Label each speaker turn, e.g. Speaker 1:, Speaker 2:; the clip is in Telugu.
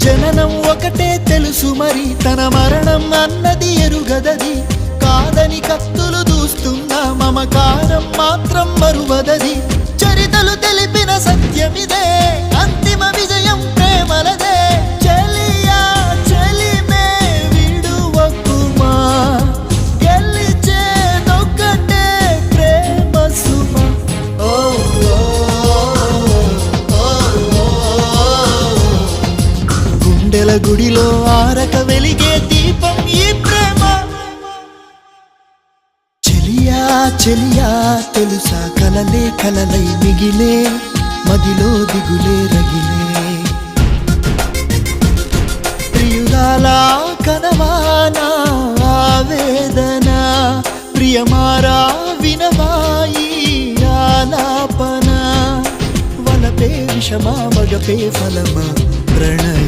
Speaker 1: జననం ఒకటే తెలుసు మరి, తన మరణం అన్నది ఎరుగదది. కాదని కత్తులు దూస్తున్నా మమకారం మాత్రం మరువదది. చరితలు తెలిపిన సత్యమిదే, అంతిమ విజయం ప్రేమలదే. చెలియా చెలిమే విడువకుమా, గెలిచేదొక్కటే ప్రేమ సుమ. ఓ గుండెల గుడిలో ఆరక వెలిగే దీపం ఈ ప్రేమ. చెలియా చెలియా తెలుసా, కలలే కలలై మిగిలే, మదిలో దిగులే రగిలే. ప్రియురాలా కనవానా ఆవేదన, ప్రియమారా వినవాయి ఆలాపన. వలపే విషమా మగపే ఫలమా ప్రణయ